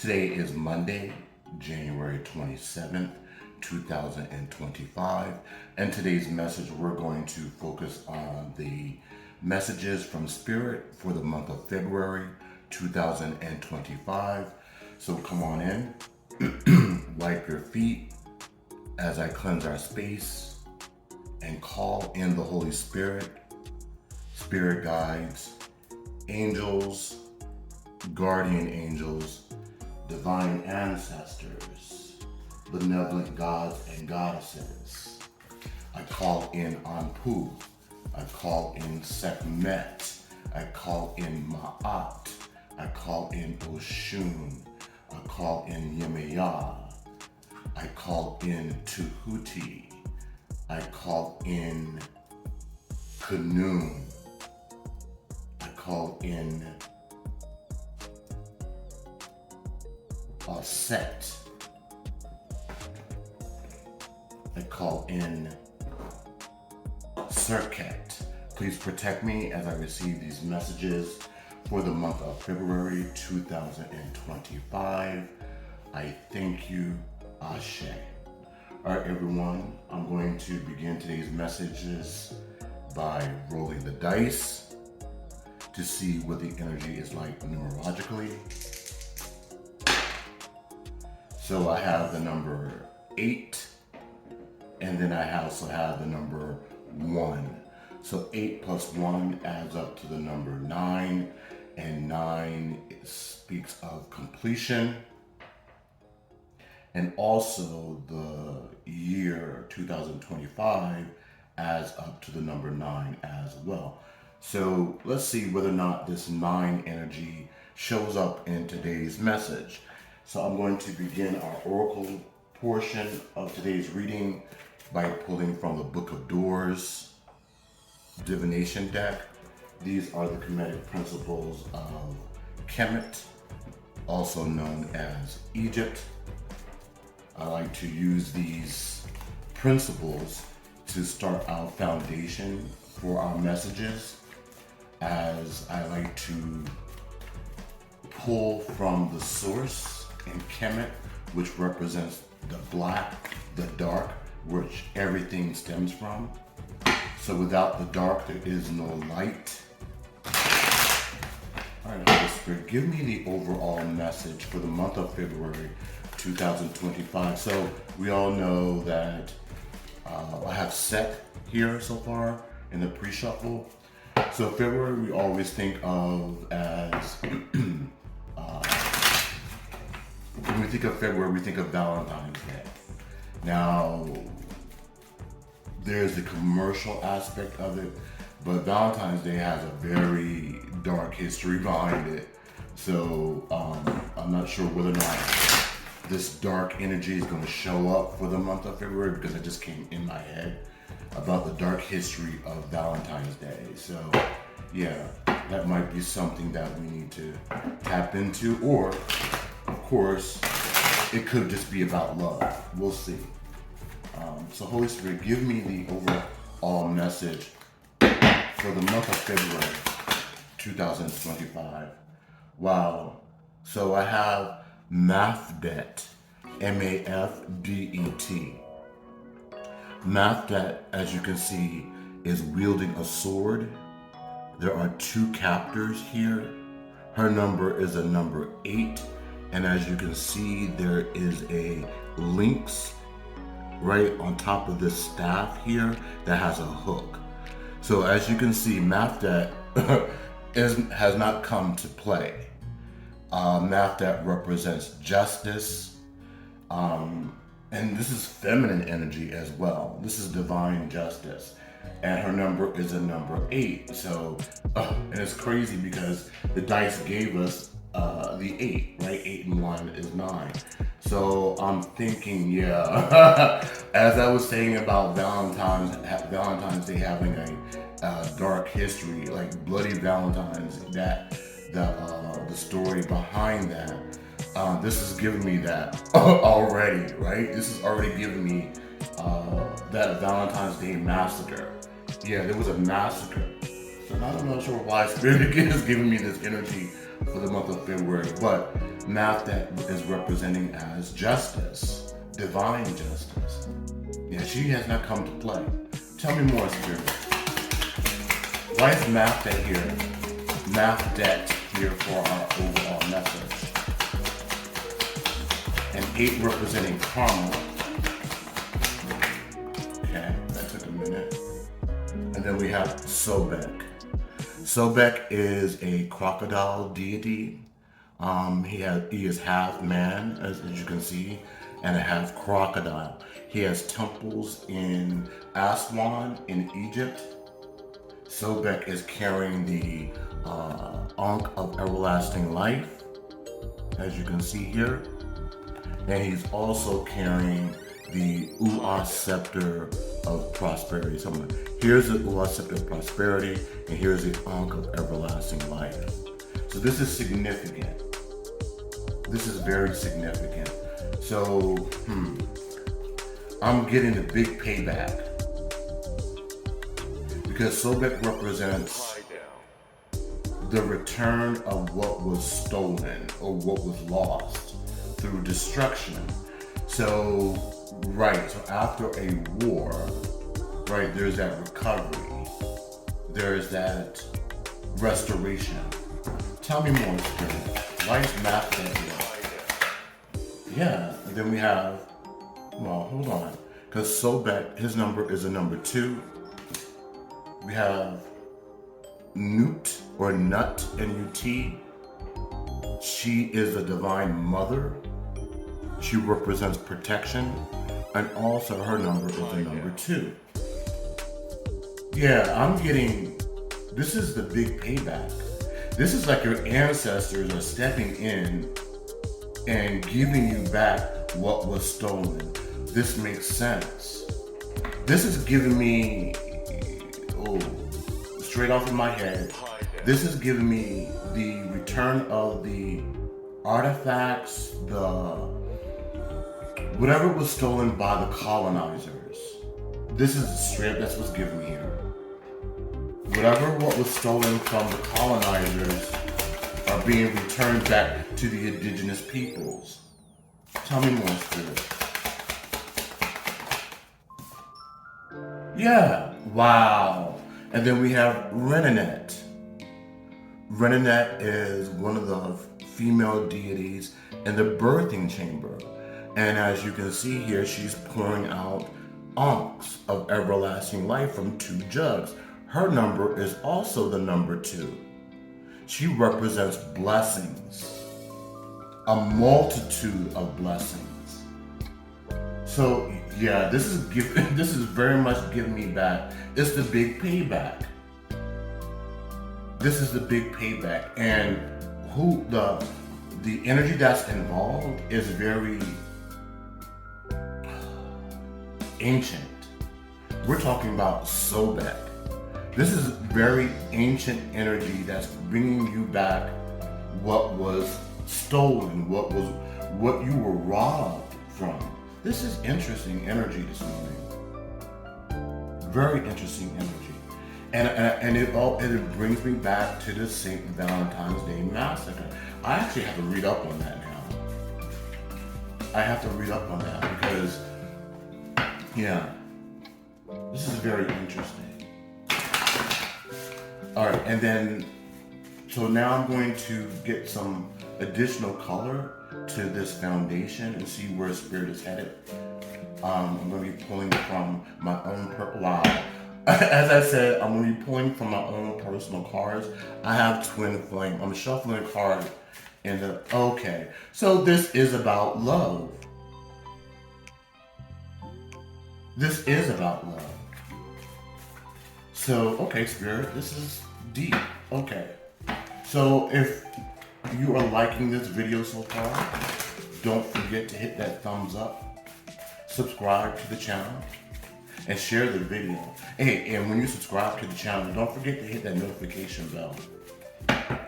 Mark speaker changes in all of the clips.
Speaker 1: Today is Monday, January 27th, 2025, and today's message we're going to focus on the messages from Spirit for the month of February 2025. So come on in, wipe your feet as I cleanse our space and call in the Holy Spirit, spirit guides, angels, guardian angels, divine ancestors, benevolent gods and goddesses. I call in Anpu. I call in Sekhmet. I call in Ma'at. I call in Oshun. I call in Yemaya. I call in Tuhuti. I call in Kanun. I call in Set. I call in Circuit. Please protect me as I receive these messages for the month of February 2025. I thank you, Ashe. All right, everyone, I'm going to begin today's messages by rolling the dice to see what the energy is like numerologically. So I have the number 8, and then I also have the number 1. So 8 plus 1 adds up to the number 9, and 9 speaks of completion. And also the year 2025 adds up to the number 9 as well. So let's see whether or not this 9 energy shows up in today's message. So I'm going to begin our oracle portion of today's reading by pulling from the Book of Doors divination deck. These are the Kemetic principles of Kemet, also known as Egypt. I like to use these principles to start our foundation for our messages, as I like to pull from the source in Kemet, which represents the black, the dark, which everything stems from. So without the dark, there is no light. All right, Holy Spirit, give me the overall message for the month of February 2025. So we all know that I have Set here so far in the pre-shuffle. So February we always think of as when we think of February, we think of Valentine's Day. Now, there's the commercial aspect of it, but Valentine's Day has a very dark history behind it. So I'm not sure whether or not this dark energy is going to show up for the month of February, because it just came in my head about the dark history of Valentine's Day. So yeah, that might be something that we need to tap into, or of course, it could just be about love. We'll see. So Holy Spirit, give me the overall message for the month of February 2025. Wow. So I have Mafdet, M-A-F-D-E-T. Mafdet, as you can see, is wielding a sword. There are 2 captors here. Her number is a number 8. And as you can see, there is a lynx right on top of this staff here that has a hook. So as you can see, Mafdet has not come to play. Mafdet represents justice, and this is feminine energy as well. This is divine justice. And her number is a number 8. So, and it's crazy because the dice gave us the 8, right? 8 and 1 is 9. So I'm thinking, yeah, as I was saying about Valentine's Day having a dark history, like Bloody Valentine's, that the story behind that, this is giving me that already, right? This is already giving me that Valentine's Day massacre. Yeah, there was a massacre. So I'm not sure why Spirit is giving me this energy for the month of February, but math that is representing as justice, divine justice. Yeah, she has not come to play. Tell me more, Spirit. Why is math debt here? Math debt here for our overall message. And 8 representing karma. Okay, that took a minute. And then we have Sobek. Sobek is a crocodile deity. He is half man, as you can see, and a half crocodile. He has temples in Aswan in Egypt. Sobek is carrying the Ankh of everlasting life, as you can see here. And he's also carrying the Uas scepter of prosperity. So here's the Uas scepter of prosperity, and here's the Ankh of everlasting life. So this is significant. This is very significant. So, I'm getting the big payback. Because Sobek represents the return of what was stolen or what was lost through destruction. So, right, so after a war, right, there's that recovery. There's that restoration. Tell me more, Spirit. Why is math here? Yeah, and then we have, well, hold on. Because Sobek, his number is a number 2. We have Nut or Nut, N-U-T. She is a divine mother. She represents protection. And also her number is a number 2. Yeah, I'm getting, this is the big payback. This is like your ancestors are stepping in and giving you back what was stolen. This makes sense. This is giving me, straight off of my head, this is giving me the return of the artifacts, whatever was stolen by the colonizers. This is straight, that's what's given me here. What was stolen from the colonizers are being returned back to the indigenous peoples. Tell me more, Spirit. Yeah, wow. And then we have Renenet. Renenet is one of the female deities in the birthing chamber. And as you can see here, she's pouring out ankhs of everlasting life from 2 jugs. Her number is also the number 2. She represents blessings, a multitude of blessings. So yeah, this is very much giving me back. It's the big payback. This is the big payback, and the energy that's involved is very ancient. We're talking about Sobek. This is very ancient energy that's bringing you back what was stolen, what you were robbed from. This is interesting energy this morning. Very interesting energy. And it brings me back to the St. Valentine's Day Massacre. I actually have to read up on that now. I have to read up on that because, yeah, this is very interesting. All right, and then, so now I'm going to get some additional color to this foundation and see where Spirit is headed. I'm going to be pulling from my own wow. As I said, I'm going to be pulling from my own personal cards. I have Twin Flame. I'm shuffling a card okay. So this is about love. This is about love. So, okay, Spirit, this is deep. Okay. So if you are liking this video so far, don't forget to hit that thumbs up, subscribe to the channel, and share the video. Hey, and when you subscribe to the channel, don't forget to hit that notification bell.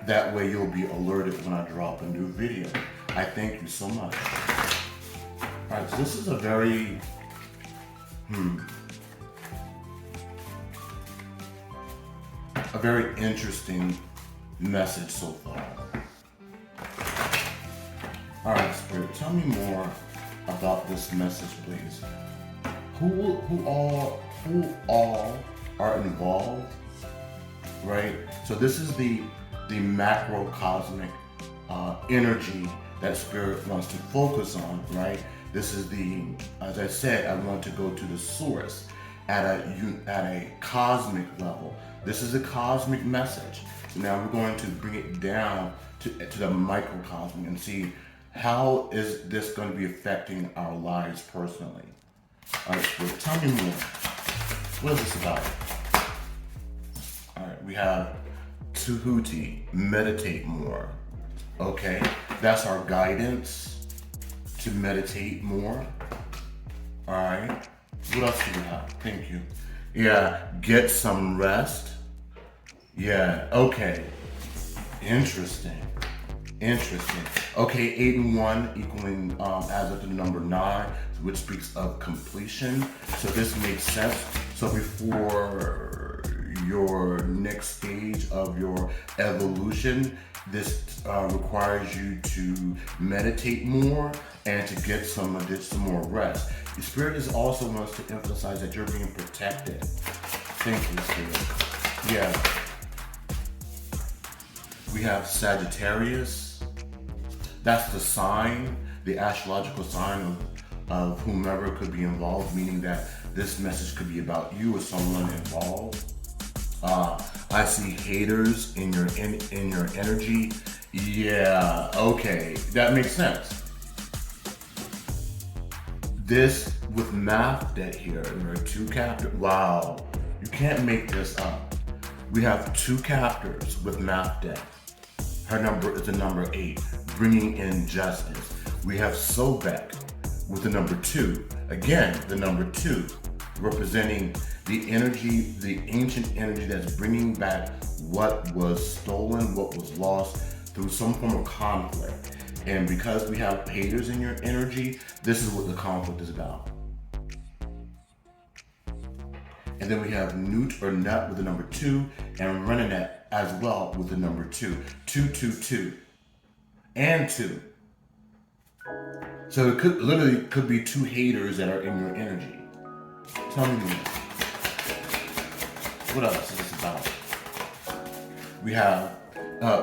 Speaker 1: That way you'll be alerted when I drop a new video. I thank you so much. Alright, so this is a very, a very interesting message so far. All right, Spirit, tell me more about this message, please. Who all are involved, right? So this is the macrocosmic energy that Spirit wants to focus on, right? This is as I said, I want to go to the source at a cosmic level. This is a cosmic message. So now we're going to bring it down to the microcosmic and see how is this going to be affecting our lives personally. All right, so tell me more. What is this about? All right, we have Tahuti, meditate more. Okay, that's our guidance to meditate more. All right, what else do we have? Thank you. Yeah, get some rest. Yeah, okay. Interesting. Okay, 8 and 1 equaling adds up to the number 9, which speaks of completion. So this makes sense. So before your next stage of your evolution, this requires you to meditate more and to get some more rest. The Spirit is also wants to emphasize that you're being protected. Thank you, Spirit. Yeah. We have Sagittarius. That's the sign, the astrological sign of whomever could be involved, meaning that this message could be about you or someone involved. I see haters in your energy. Yeah, okay, that makes sense. This with math debt here, there are 2 captors. Wow, you can't make this up. We have 2 captors with math debt. Her number is the number 8, bringing in justice. We have Sobek with the number 2. Again, the number 2, representing the energy, the ancient energy that's bringing back what was stolen, what was lost through some form of conflict. And because we have haters in your energy, this is what the conflict is about. And then we have Newt or Nut with the number 2, and Renanet as well with the number 2. 2, 2, 2, and 2. So it could be 2 haters that are in your energy. Tell me more. What else is this about? We have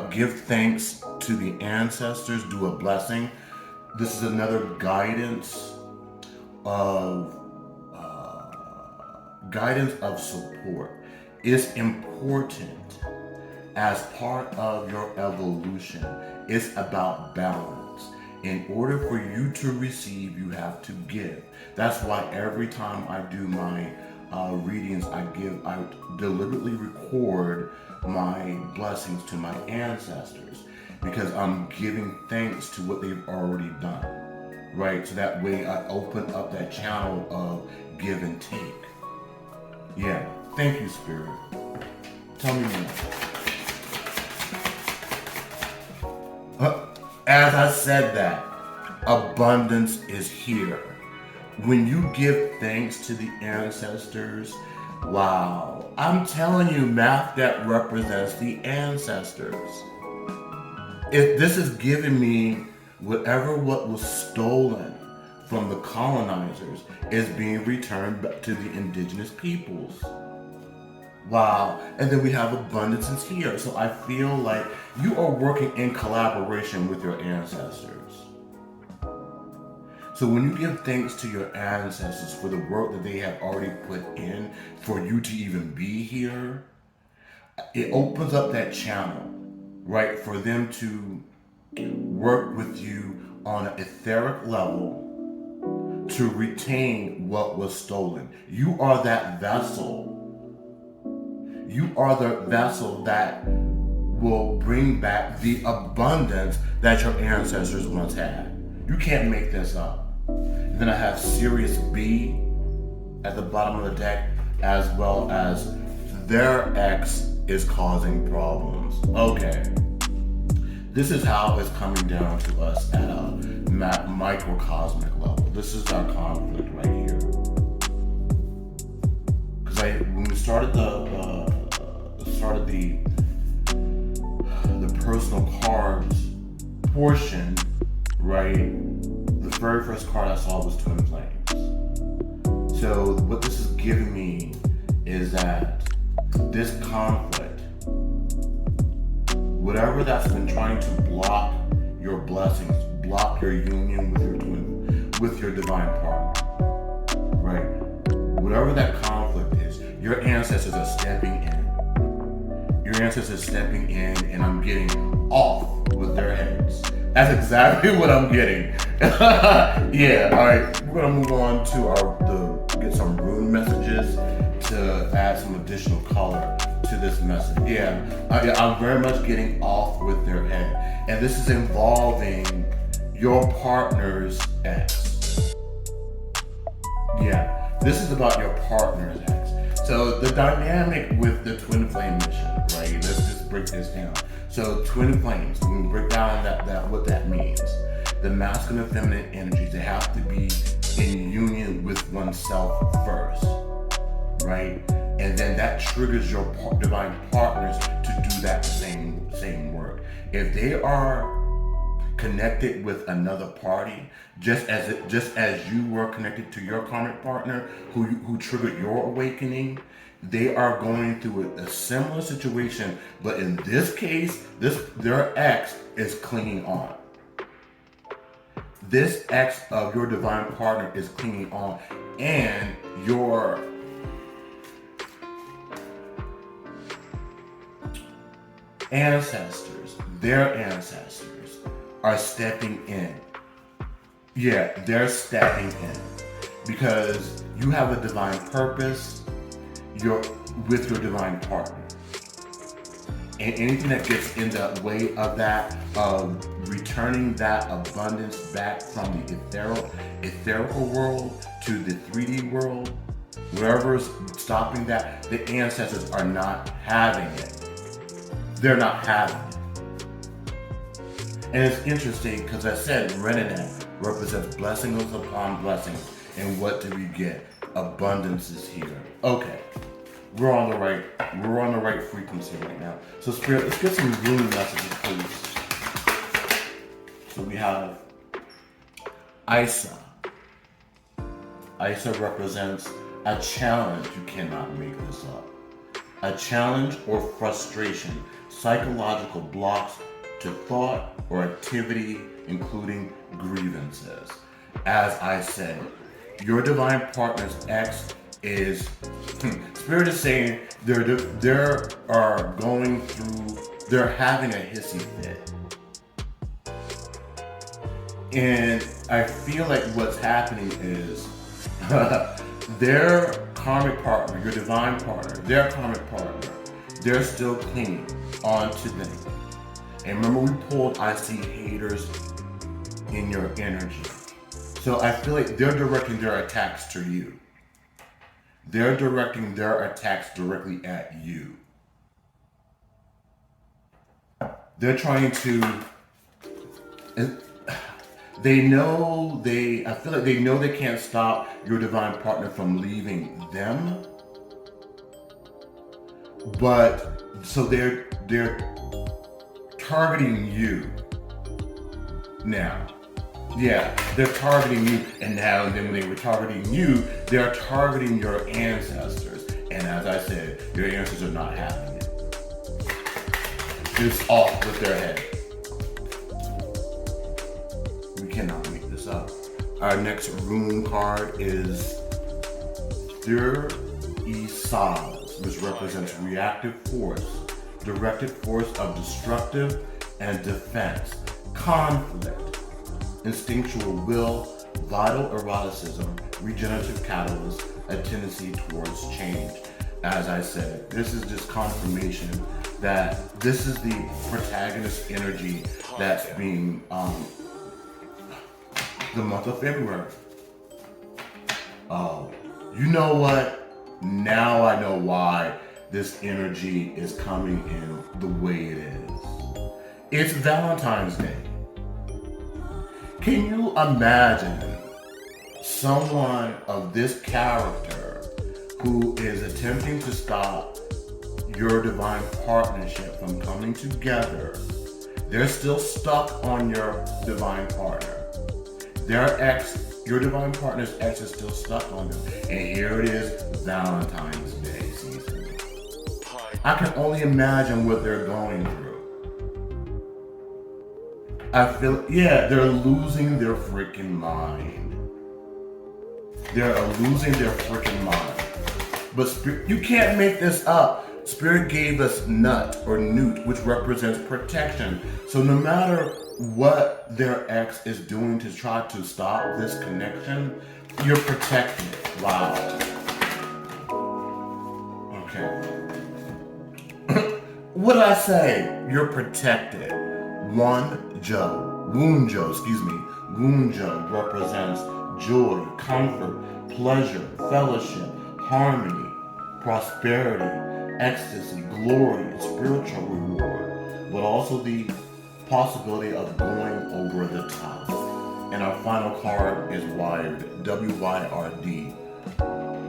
Speaker 1: give thanks to the ancestors, do a blessing. This is another guidance of support. It's important as part of your evolution. It's about balance. In order for you to receive, you have to give. That's why every time I do my readings, I deliberately record my blessings to my ancestors, because I'm giving thanks to what they've already done, right? So that way I open up that channel of give and take. Yeah, thank you, Spirit. Tell me more. As I said that, abundance is here. When you give thanks to the ancestors, wow, I'm telling you, math that represents the ancestors. If this is giving me what was stolen from the colonizers is being returned back to the indigenous peoples. Wow. And then we have abundance is here. So I feel like you are working in collaboration with your ancestors. So when you give thanks to your ancestors for the work that they have already put in for you to even be here, it opens up that channel, right, for them to work with you on an etheric level to retain what was stolen. You are that vessel. You are the vessel that will bring back the abundance that your ancestors once had. You can't make this up. And then I have Sirius B at the bottom of the deck, as well as their ex is causing problems. Okay. This is how it's coming down to us at a microcosmic level. This is our conflict right here. Because when we started the personal cards portion, right? The very first card I saw was Twin Flames. So what this is giving me is that this conflict, whatever that's been trying to block your blessings, block your union with your divine partner, right? Whatever that conflict is, your ancestors are stepping in. Your ancestors are stepping in, and I'm getting off with their heads. That's exactly what I'm getting. Yeah, all right. We're gonna move on to get some rune messages to add some additional color to this message. Yeah, I'm very much getting off with their head, and this is involving your partner's ex. Yeah, this is about your partner's ex. So the dynamic with the twin flame mission, right? Let's just break this down. So twin flames, we can break down that what that means. The masculine and feminine energies, they have to be in union with oneself first, right? And then that triggers your divine partners to do that same work. If they are connected with another party, just as you were connected to your karmic partner who triggered your awakening, they are going through a similar situation, but in this case, their ex is clinging on. This ex of your divine partner is clinging on, and your ancestors, their ancestors, are stepping in. Yeah, they're stepping in because you have a divine purpose. You're with your divine partner, and anything that gets in the way of that, of returning that abundance back from the etherical world to the 3D world, wherever's stopping that, the ancestors are not having it. They're not having it. And it's interesting because I said Renenet represents blessings upon blessings. And what do we get? Abundance is here. Okay. We're on the right frequency right now. So Spirit, let's get some rune messages, please. So we have Isa. Isa represents a challenge. You cannot make this up. A challenge or frustration, psychological blocks to thought or activity, including grievances. As I said, your divine partner's ex is, Spirit is saying they're having a hissy fit. And I feel like what's happening is their karmic partner, your divine partner, their karmic partner, they're still clinging on to them. And remember we pulled, I see haters in your energy. So I feel like they're directing their attacks to you. They're directing their attacks directly at you. They're trying to, I feel like they know they can't stop your divine partner from leaving them. But, so they're targeting you now. Yeah, they're targeting you, and then when they were targeting you, they're targeting your ancestors. And as I said, your ancestors are not having it. It's off with their head. We cannot make this up. Our next rune card is Thur Isaz, which represents reactive force, directed force of destructive and defense, conflict, instinctual will, vital eroticism, regenerative catalyst, a tendency towards change. As I said, this is just confirmation that this is the protagonist energy that's being the month of February. Oh, you know what? Now I know why this energy is coming in the way it is. It's Valentine's Day. Can you imagine someone of this character who is attempting to stop your divine partnership from coming together? They're still stuck on your divine partner. Their ex, your divine partner's ex is still stuck on them. And here it is, Valentine's Day season. I can only imagine what they're going through. I feel, yeah, they're losing their freaking mind. They're losing their freaking mind. But Spirit, you can't make this up. Spirit gave us nut or newt, which represents protection. So no matter what their ex is doing to try to stop this connection, you're protected. Wow. Okay. What did I say? You're protected. Wunjo represents joy, comfort, pleasure, fellowship, harmony, prosperity, ecstasy, glory, spiritual reward, but also the possibility of going over the top. And our final card is Wired, W-Y-R-D.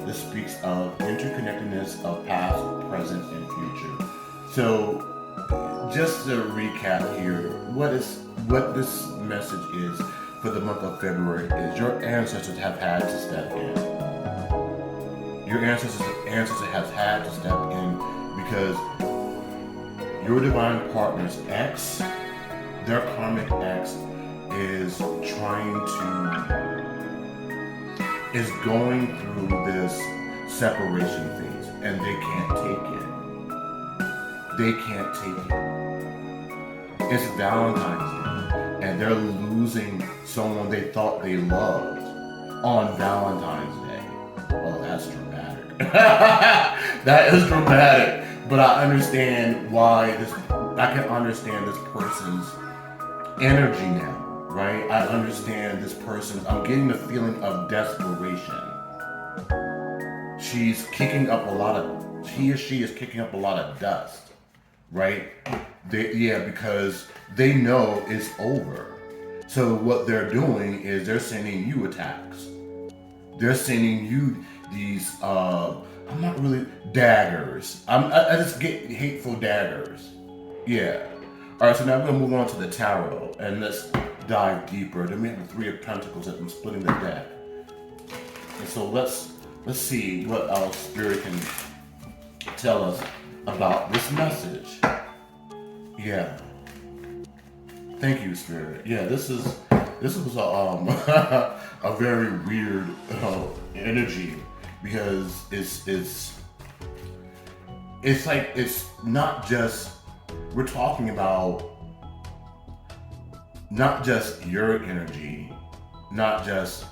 Speaker 1: This speaks of interconnectedness of past, present, and future. So, just to recap here, what this message is for the month of February is your ancestors have had to step in. Your ancestors have had to step in because your divine partner's ex, their karmic ex, is going through this separation phase, and they can't take it. They can't take it. It's Valentine's Day, and they're losing someone they thought they loved on Valentine's Day. Oh, that's dramatic. That is dramatic. But I understand why I can understand this person's energy now, right? I understand this person's, I'm getting the feeling of desperation. He or she is kicking up a lot of dust, right? Because they know it's over. So what they're doing is they're sending you attacks. They're sending you these, I'm not really, daggers. I just get hateful daggers. Yeah. All right, so now we're going to move on to the tarot, and let's dive deeper. Then we have the Three of Pentacles that I'm splitting the deck. And so let's see what else Spirit can tell us about this message. Yeah. Thank you, Spirit. Yeah, this was a very weird energy because it's like it's not just, we're talking about not just your energy, not just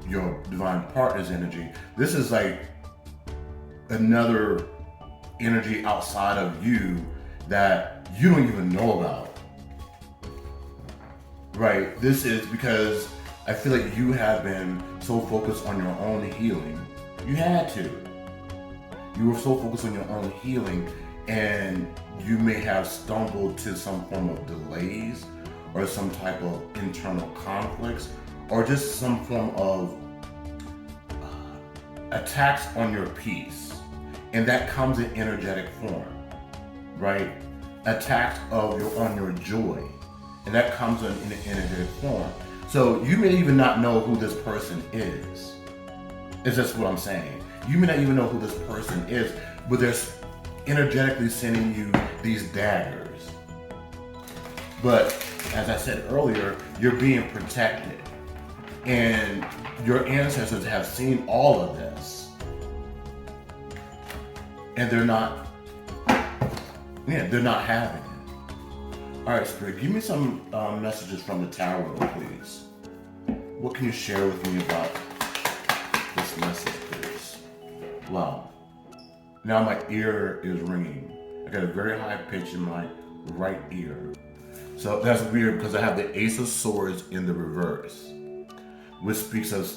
Speaker 1: your divine partner's energy. This is like another energy outside of you that you don't even know about. Right, this is because I feel like you have been so focused on your own healing. You had to. You were so focused on your own healing, and you may have stumbled to some form of delays or some type of internal conflicts or just some form of attacks on your peace. And that comes in energetic form, right? Attacks on your joy. And that comes in an energetic form. So you may even not know who this person is. Is just what I'm saying. You may not even know who this person is, but they're energetically sending you these daggers. But as I said earlier, you're being protected. And your ancestors have seen all of this. And they're not having it. All right, Spirit, give me some messages from the tarot, please. What can you share with me about this message, please? Wow. Now my ear is ringing. I got a very high pitch in my right ear. So that's weird because I have the Ace of Swords in the reverse, which speaks of,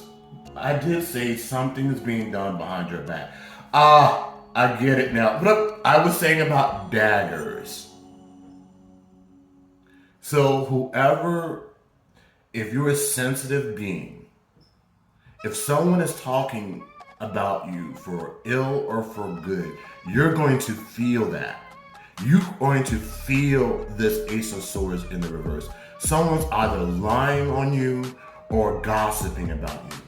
Speaker 1: I did say something is being done behind your back. I get it now. But I was saying about daggers. So whoever, if you're a sensitive being, if someone is talking about you for ill or for good, you're going to feel that. You're going to feel this Ace of Swords in the reverse. Someone's either lying on you or gossiping about you.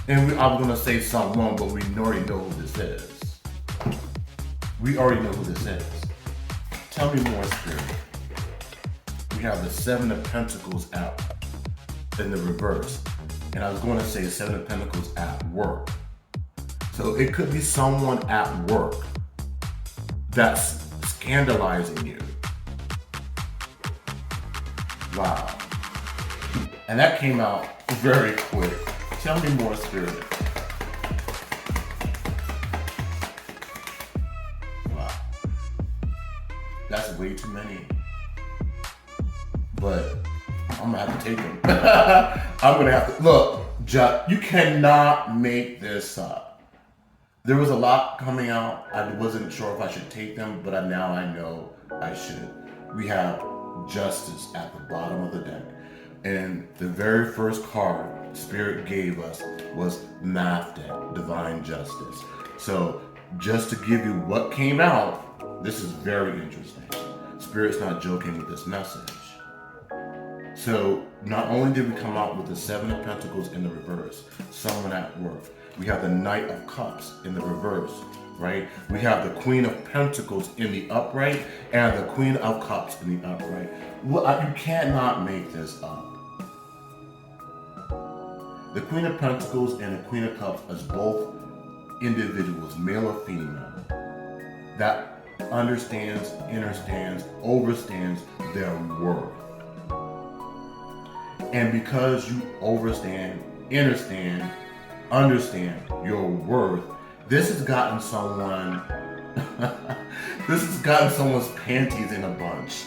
Speaker 1: And I was going to say someone, but we already know who this is. We already know who this is. Tell me more, Spirit. We have the Seven of Pentacles out in the reverse. And I was going to say Seven of Pentacles at work. So it could be someone at work that's scandalizing you. Wow. And that came out very quick. Tell me more, Spirit. Wow. That's way too many. But I'm gonna have to take them. I'm gonna have to, look, you cannot make this up. There was a lot coming out. I wasn't sure if I should take them, but now I know I should. We have Justice at the bottom of the deck. And the very first card Spirit gave us was Math Deck, Divine Justice. So just to give you what came out, this is very interesting. Spirit's not joking with this message. So not only did we come out with the Seven of Pentacles in the reverse, someone at work. We have the Knight of Cups in the reverse, right? We have the Queen of Pentacles in the upright and the Queen of Cups in the upright. Well, you cannot make this up. The Queen of Pentacles and the Queen of Cups as both individuals, male or female, that understands, understands, overstands their worth. And because you understand your worth, this has gotten someone, this has gotten someone's panties in a bunch.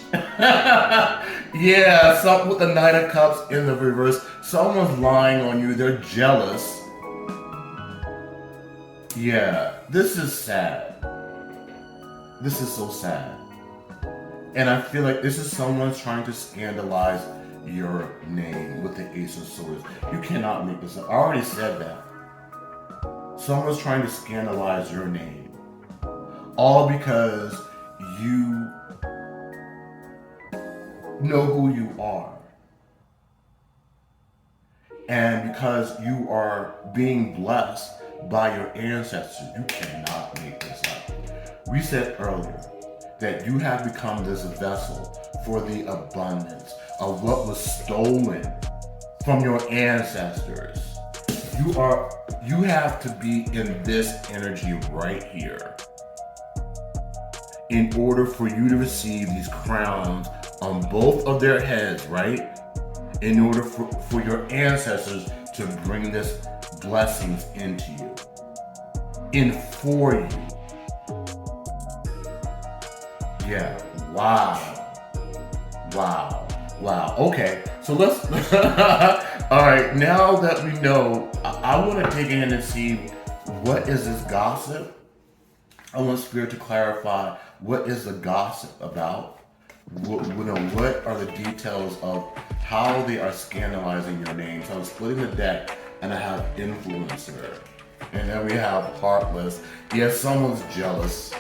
Speaker 1: Yeah, something with the Knight of Cups in the reverse. Someone's lying on you, they're jealous. Yeah, this is sad. This is so sad. And I feel like this is someone trying to scandalize your name with the Ace of Swords. You cannot make this up. I already said that. Someone's trying to scandalize your name. All because you know who you are. And because you are being blessed by your ancestors, you cannot make this up. We said earlier that you have become this vessel for the abundance of what was stolen from your ancestors. You have to be in this energy right here in order for you to receive these crowns on both of their heads, right? In order for your ancestors to bring this blessings into you, in for you. Yeah, wow. Okay, so let's, all right, now that we know, I want to dig in and see what is this gossip. I want Spirit to clarify what is the gossip about. What are the details of how they are scandalizing your name? So I'm splitting the deck, and I have Influencer, and then we have Heartless. Yes, someone's jealous.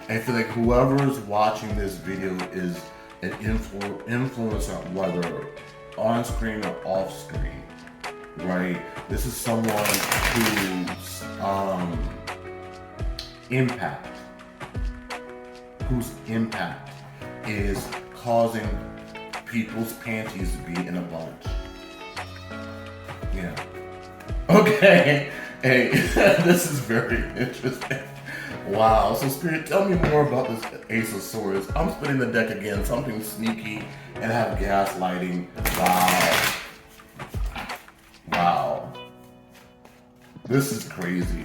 Speaker 1: I feel like whoever is watching this video is an influencer, whether on screen or off screen, right? This is someone whose impact is causing people's panties to be in a bunch. Yeah. Okay. Hey, this is very interesting. Wow. So Spirit, tell me more about this Ace of Swords. I'm spinning the deck again, something sneaky, and I have gaslighting. Wow. This is crazy.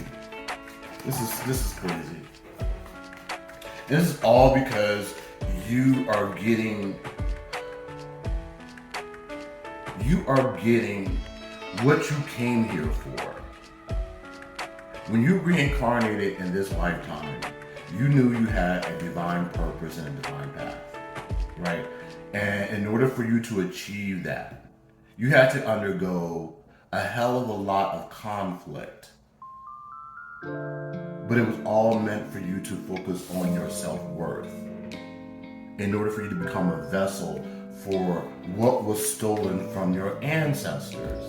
Speaker 1: This is crazy. This is all because you are getting what you came here for. When you reincarnated in this lifetime, you knew you had a divine purpose and a divine path, right? And in order for you to achieve that, you had to undergo a hell of a lot of conflict. but it was all meant for you to focus on your self-worth in order for you to become a vessel for what was stolen from your ancestors.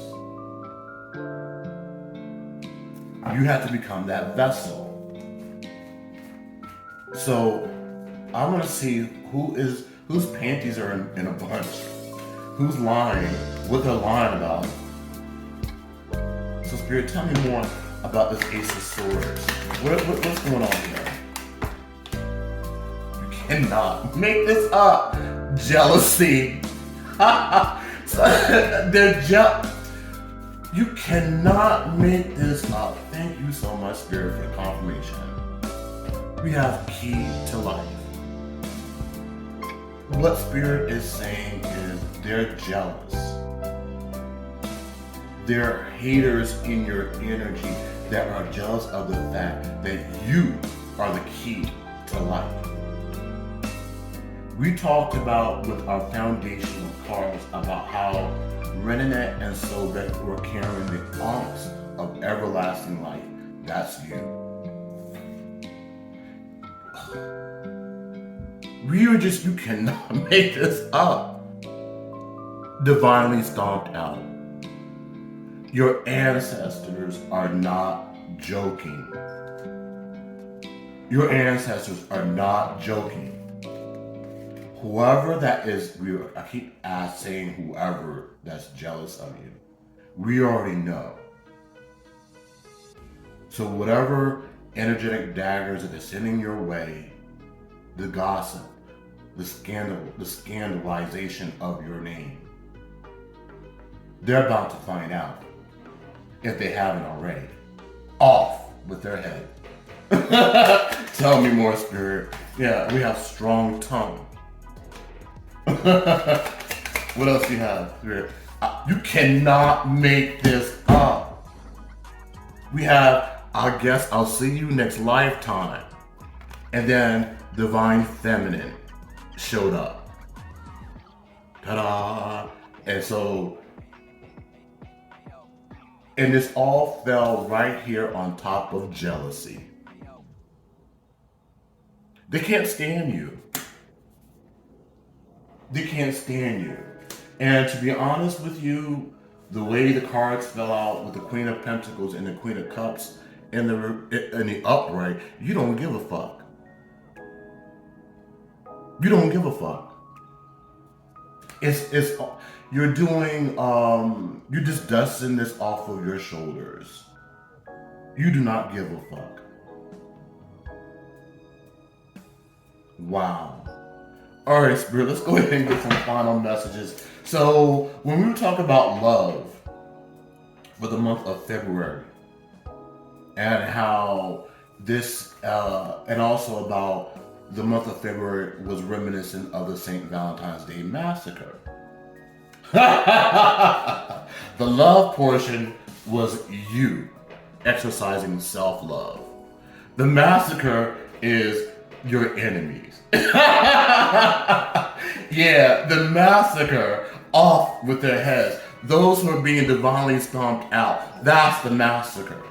Speaker 1: You have to become that vessel. So I'm gonna see whose panties are in a bunch, who's lying, what they're lying about. So Spirit, tell me more about this Ace of Swords. What's going on here? You cannot make this up. Jealousy. You cannot make this up. Thank you so much, Spirit, for the confirmation. We have key to life. What Spirit is saying is they're jealous. They're haters in your energy that are jealous of the fact that you are the key to life. We talked about with our foundational cards about how Reninette and Sobek were carrying the arms of everlasting life. That's you. You cannot make this up. Divinely stomped out. Your ancestors are not joking. Your ancestors are not joking. Whoever that is, I keep saying whoever that's jealous of you. We already know. So whatever energetic daggers that are sending your way, the gossip, the scandalization of your name, they're about to find out, if they haven't already. Off with their head. Tell me more, Spirit. Yeah, we have strong tongue. What else do you have, Spirit? You cannot make this up. We have, I guess I'll see you next lifetime. And then Divine Feminine showed up. Ta-da! And this all fell right here on top of jealousy. They can't stand you. They can't stand you. And to be honest with you, the way the cards fell out with the Queen of Pentacles and the Queen of Cups and the upright, you don't give a fuck. You don't give a fuck. You're doing, you're just dusting this off of your shoulders. You do not give a fuck. Wow. All right, Spirit, let's go ahead and get some final messages. So when we talk about love for the month of February and how this, and also about the month of February was reminiscent of the St. Valentine's Day massacre. The love portion was you exercising self-love. The massacre is your enemies. Yeah, the massacre, off with their heads. Those who are being divinely stomped out. That's the massacre.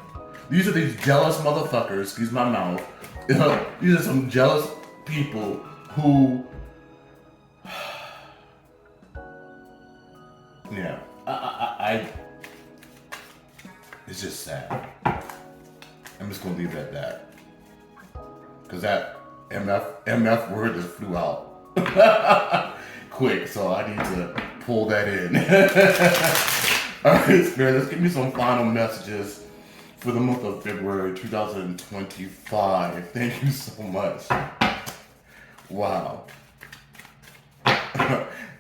Speaker 1: These are these jealous motherfuckers, excuse my mouth. These are some jealous people who, yeah, it's just sad. I'm just gonna leave it at that. Cause that MF word just flew out quick, so I need to pull that in. All right, Spirit, let's give me some final messages for the month of February 2025. Thank you so much. Wow.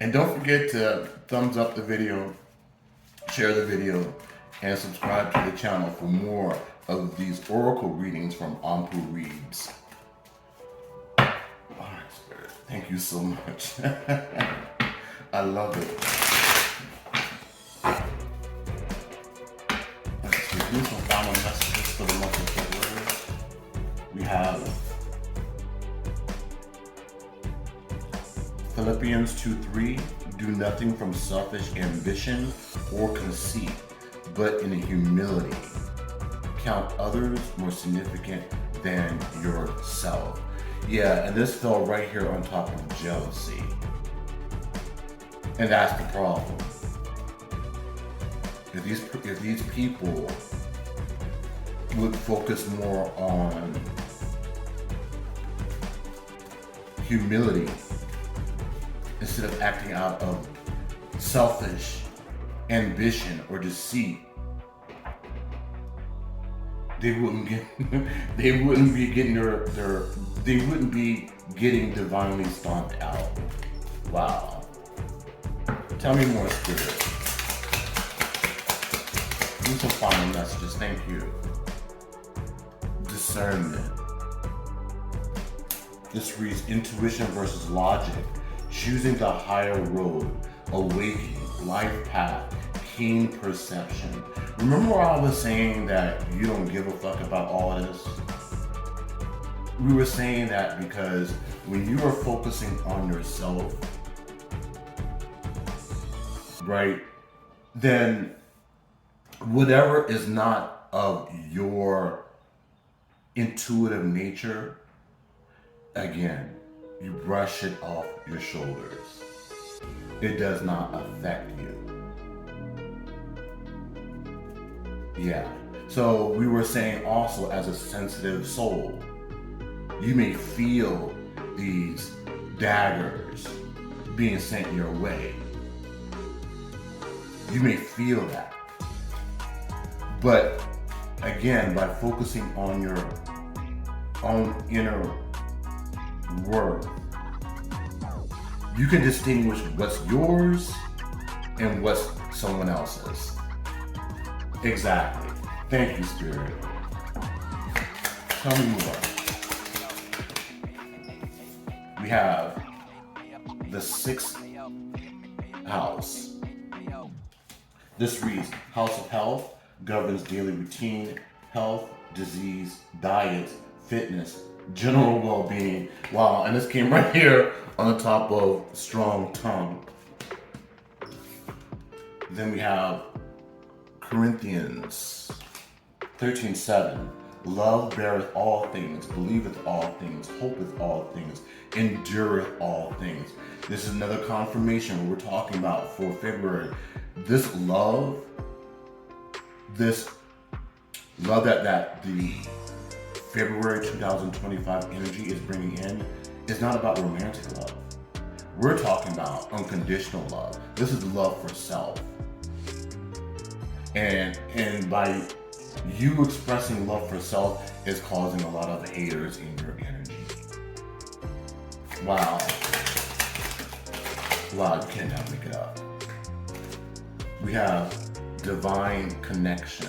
Speaker 1: And don't forget to thumbs up the video, share the video, and subscribe to the channel for more of these oracle readings from Ampu Reads. Alright, Spirit, thank you so much. I love it. Let's review some final messages for the month of February. We have Philippians 2:3, do nothing from selfish ambition or conceit, but in humility. Count others more significant than yourself. Yeah, and this fell right here on top of jealousy. And that's the problem. If these people would focus more on humility instead of acting out of selfish ambition or deceit, they wouldn't be getting divinely stomped out. Wow. Tell me more, Spirit. Do some final messages. Thank you. Discernment. This reads intuition versus logic, choosing the higher road, awakening, life path, keen perception. Remember where I was saying that you don't give a fuck about all of this? We were saying that because when you are focusing on yourself, right, then whatever is not of your intuitive nature, again, you brush it off your shoulders. It does not affect you. Yeah. So we were saying also, as a sensitive soul, you may feel these daggers being sent your way. You may feel that. But again, by focusing on your own inner worth, you can distinguish what's yours and what's someone else's. Exactly. Thank you, Spirit. Tell me more. We have the 6th house. This reads, House of Health governs daily routine, health, disease, diet, fitness, general well-being. Wow, and this came right here on the top of strong tongue. Then we have Corinthians 13:7. Love beareth all things, believeth all things, hopeth all things, endureth all things. This is another confirmation we're talking about for February. This love that the February 2025 energy is bringing in is not about romantic love. We're talking about unconditional love. This is love for self. And by you expressing love for self is causing a lot of haters in your energy. Wow. Wow, you cannot make it up. We have divine connection.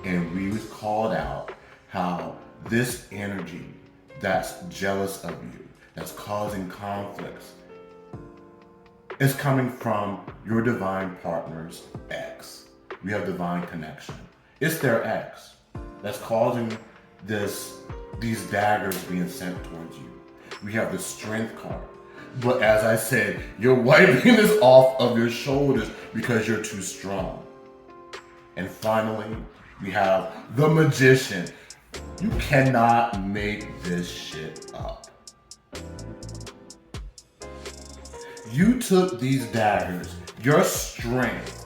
Speaker 1: And we was called out how this energy that's jealous of you, that's causing conflicts, is coming from your divine partner's ex. We have divine connection. It's their ex that's causing these daggers being sent towards you. We have the Strength card. But as I said, you're wiping this off of your shoulders because you're too strong. And finally, we have the Magician. You cannot make this shit up. You took these daggers, your strength,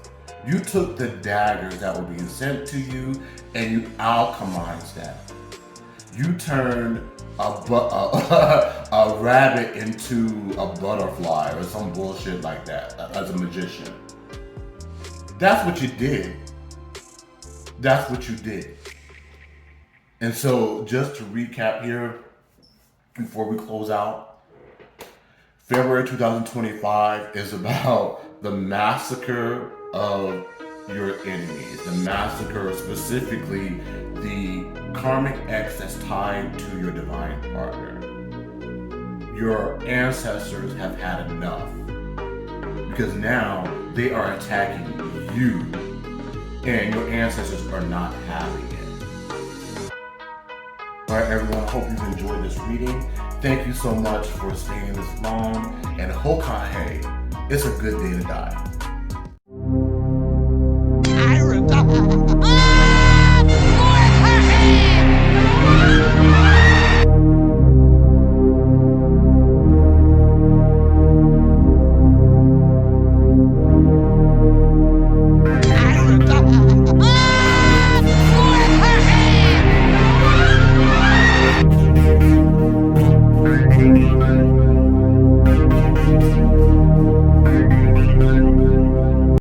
Speaker 1: you took the daggers that were being sent to you and you alchemized them. You turned a rabbit into a butterfly or some bullshit like that as a magician. That's what you did. That's what you did. And so just to recap here, before we close out, February 2025 is about the massacre of your enemies. The massacre, specifically the karmic ex that's tied to your divine partner. Your ancestors have had enough because now they are attacking you and your ancestors are not having it. All right, everyone, I hope you've enjoyed this reading. Thank you so much for staying this long, and Hokahe, it's a good day to die.